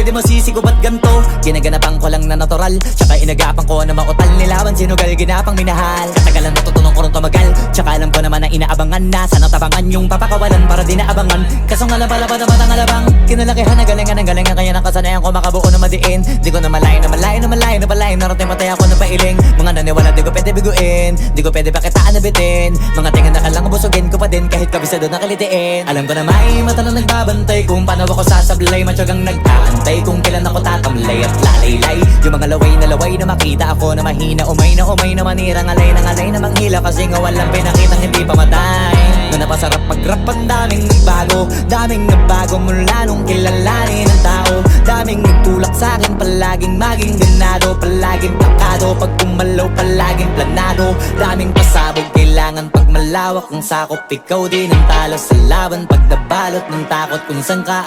di mo sisigo ba't ganto? Ginaganapan ko lang na natural, tsaka inagapan ko na mautal. Nilawan sinugal, ginapang minahal. Katagalan natutunan ko rin tumagal, tsaka alam ko naman na inaabangan na. Sana tabangan yung papakawalan para di naabangan. Kaso nga lang pala ba naman ang alabang kinalakihan na galingan kaya nakasanayan ko makabuo na madiin. Di ko na malayo na malayo na malayo na malayo. Narating matay ako na pailing. Mga naniwala di ko pwede biguin, di ko pwede pakitaan na bitin. Mga tingan na kalang busugin ko pa din kahit kabisado na kalitiin. Alam ko na may mata na nagbabantay kung paano ako sasablay. Matyagang nag-aantay kung kailan ako tatamlay at lalaylay. Yung mga laway na makita ako na mahina. Umay na manirang alay na manghila. Kasi nga walang pinakitang hindi pamatay. Na napasarap mag-rap ang daming nagbago. Daming nagbago mula nung kilalanin ang tao. Daming nagtulak sa'kin palaging maging ganado. Palaging pakado pag kumalaw palaging planado. Daming pasabog kailangan pag malawak ang sakop. Ikaw din ang talo sa laban pag nabalot ng takot kung saan ka